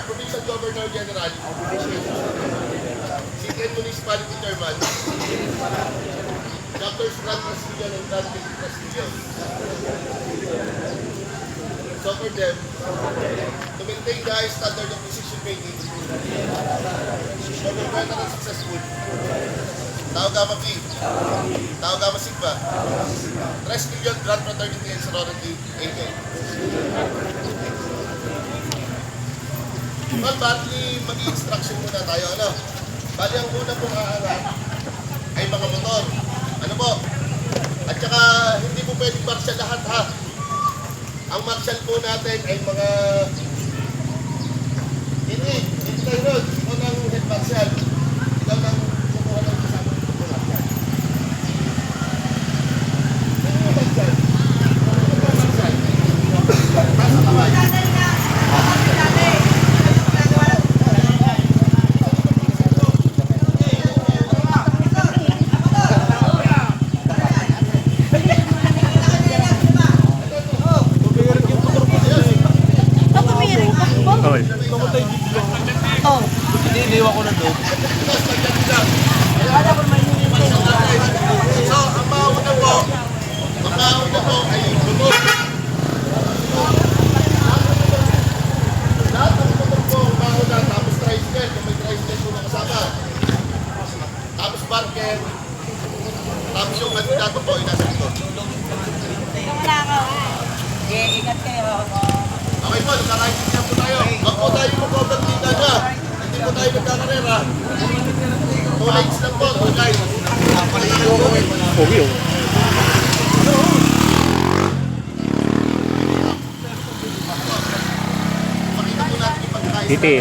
Provincial Governor General, City and Municipality Chairman, Chapters Grand Castilian and Grand Castilian. So for them, to maintain the high standard of decision making, for the better and successful, Tau Gamma Phi, Tau Gamma Sigma, Triskelion Grand Fraternity and Sorority, AK. Well, bali mag-i-instruction muna tayo, ano? Bali ang una pong haharap ay mga motor. Ano po? At saka hindi po pwedeng martial lahat, ha? Ang martial po natin ay mga hindi tayo ron. Ikaw ng head martial. Ikaw ng kukuha ng kasama ng martial. Ano martial? Nasa kamay. Iniiwan ko na doon. So, ang mauna po ay motor. Lahat ng motor po, mauna, tapos tricycle, kung may tricycle po na kasama. Tapos barker, tapos yung kandidato po ay nasa likod. Wala ka. Ingat kayo. Okay po, nakakaintindihan po tayo. Wag po tayo mag-over dito na. Hindi po tayo magkakarera. 2 lanes lang po, 2 lines. Okay, oh. Pakita po natin yung pagkakais. Titi.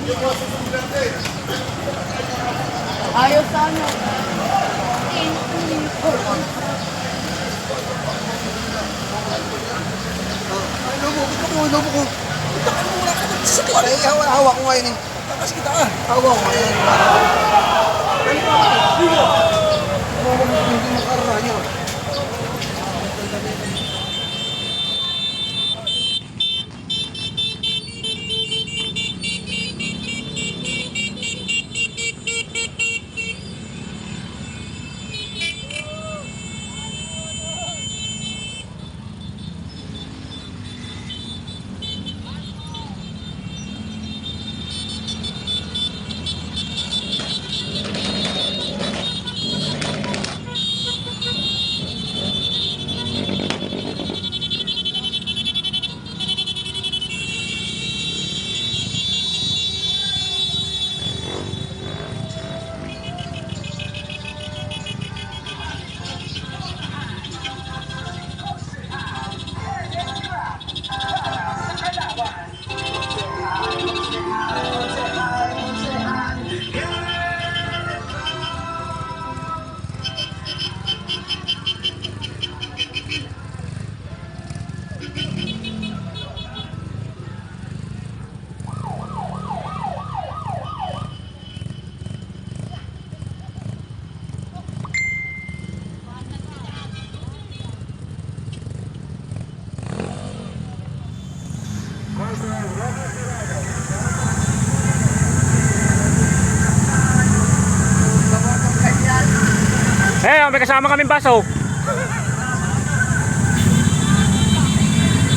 Yung mga susunod natin. Ayos sana. Lobo ko. Takan mo na ka ng sakit. Ay, hawa ko ngayon eh. Takas kita ka. Hawa ko ngayon. Hindi makarara niya. May kasama kaming baso.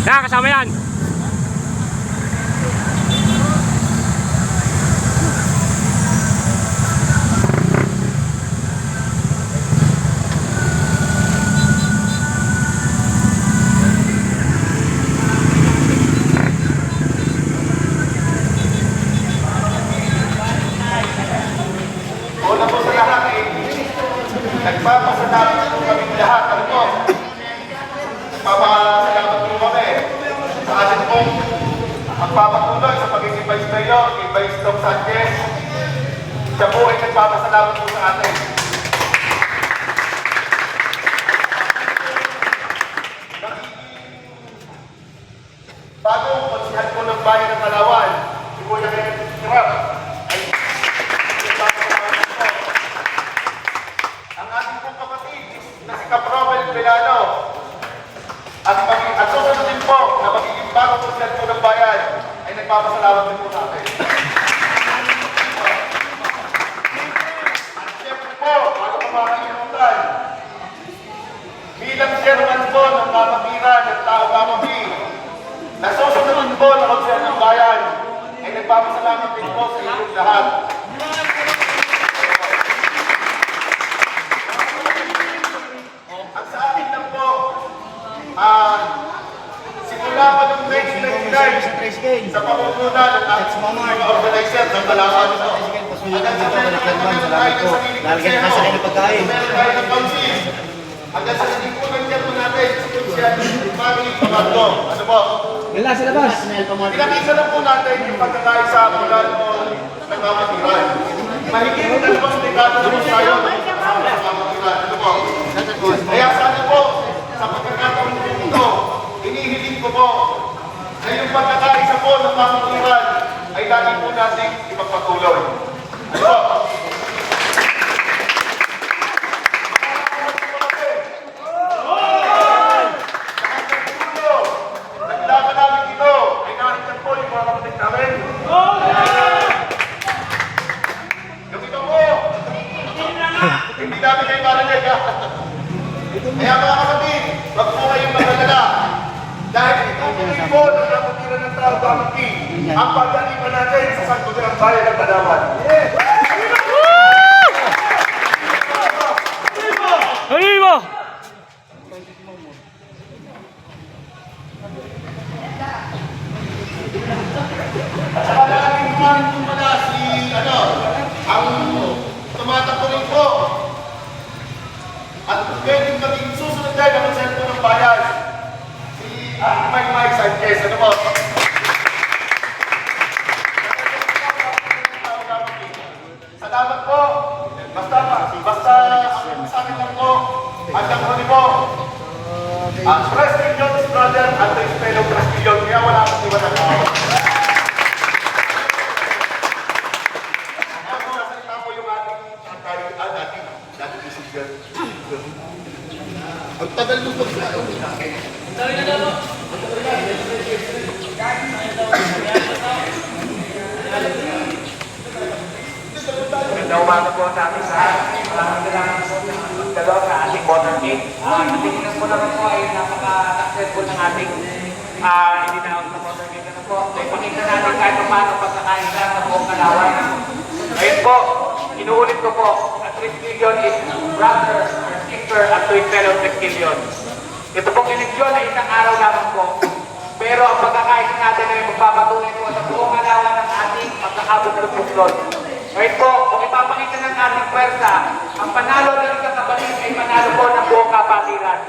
Kasama yan. Una po sa lahat eh, nagpapasalamat po kaming lahat. Ano po? Nagpapasalamat po kami sa atin pong magpapatuloy sa pagiging Vice Mayor kay Vice Doc Sanchez. Siya po ay nagpapasalamat po sa atin. Bagong konsihan po ng bayan ng Palawan, si Kuya Kenneth Kirap, ay nagpapasalamat po. nagpapasalamat din po natin. At siyempre po, bago pa makakalimutan, bilang chairman po ng kapatiran ng Tao Gamabi, nasusunod po ng Konseho ng Bayan, ay nagpapasalamat din po sa inyong lahat. Ang sa akin lang po, simula pa noong 1999 sa pamumuno ng ating mga organizer ng Balawan po. Hanggang sa meron tayo ng sarili konseho, meron tayo ng council, hanggang sa sinipunan niya po natin sa Konseho Family Pamando. Ano po? Wala sa labas. Pinakita lang po natin yung pagkakaisa mula noon ng kamatiran. Mahigit na dalawang dekada na po tayo ng kamatiran. Ano po? Kaya sana po, sa pagkakataon po ito, inihiling ko po na yung pagkakaisa po ng kamatiran ay lagi po natin ipagpatuloy. Ano po? Naglaban namin dito, ay nakikita po yung mga kapatid namin. Yung ito po, hindi namin kayo marinig ha. Kaya mga kapatid, wag po kayong magalala. Dahil itutuloy po ng kapatiran ng Tao Gamabi ang pagdalipan natin sa Sangguniang Bayan ng Balawan. Arriba! Saka laging naman pala si, ang tumatakbo rin po. At pwedeng maging susunod tayo ng Konseho ng Bayan. Si Mike Sanchez, ano po? Salamat po. Basta sa akin lang po. Hanggang huli po. Ang Press Million's brother at the fellow Press Million. Kaya wala akong iwan na tao. Nasalita po yung ating dating decision. Ang tagal mo po sa Magandang umaga po sa ating lahat. Maraming salamat po sa dalawa sa ating water gate. Natingnan po naman po ay napaka-successful ng ating hindi na sa water gate na po. So ipakita natin kahit paano pagkakaisa sa buong Kalawan. Ngayon po, inuulit ko po, at 3 million is brother, sister, at 2 fellow 6 million. Ito pong eleksyon ay isang araw lamang po. Pero ang pagkakaisa natin ay magpapatunay po sa buong Kalawan ng ating pagkakabot ng puslon. Ngayon po, kung ipapakita ng ating pwersa, ang panalo ng kakabalit ay panalo po ng buong kapatiran.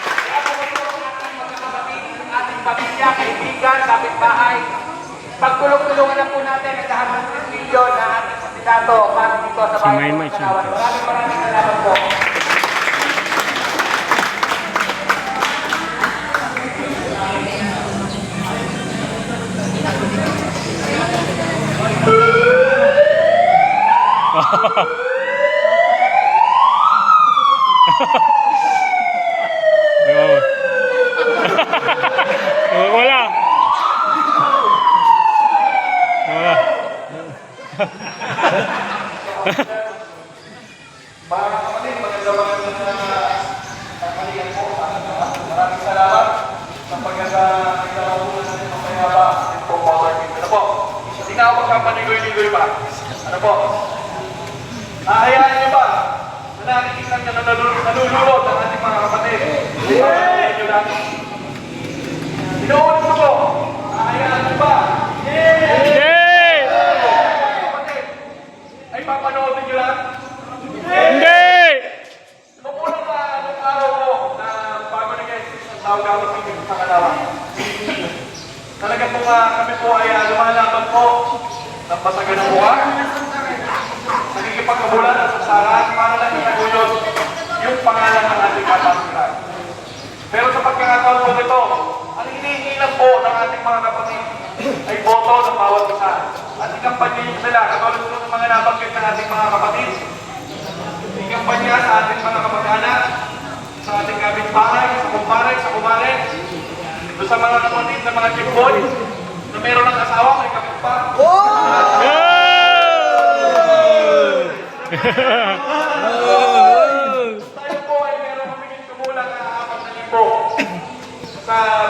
Kaya po ito ang ating magkakabalit, ang ating pamilya, kaibigan, kapitbahay. Pagtulong-tulungan na po natin ang lahat ng 3 milyon na ating kandidato para dito sa bayan ng Kalawan. Maraming salamat po. Wala. Wala. mga kapatid, magandang kakalian po sa ating lahat. Maraming salamat sa pagkakalimutan natin ng payaba at po power team. Ano po? Hindi na ako magkapanigoy-ligoy pa. Ano po? Ahayaan niyo ba na nakikita niyo na nalululot ang ating mga kapatid? Ahayaan niyo lang. Inuulit ko po. Ahayaan niyo ba? Yay! Kapatid, ay papanoodin niyo lang. Hindi! Nung unang anong araw ko na bago nag-exist ng Tao Gamabi sa Kalawan, talaga po kami po ay lumalaban po ng pasagan ng buwan, nagkikipagkabulan at sasaran para lang itaguyod yung pangalan ng ating kapatiran. Pero sa pagkakataon po ito, ang hinihilang po ng ating mga kapatid ay boto ng bawat isa. At ikampanya nila, katulad po ng mga nabanggit ng ating mga kapatid, ikampanya sa ating mga kamag-anak, sa ating kapitbahay, sa kumpare, sa mga kapatid na mga chick boys na meron ng asawa, may kapit pa. Tayo po ay meron kaming kumulang na 4,000 sa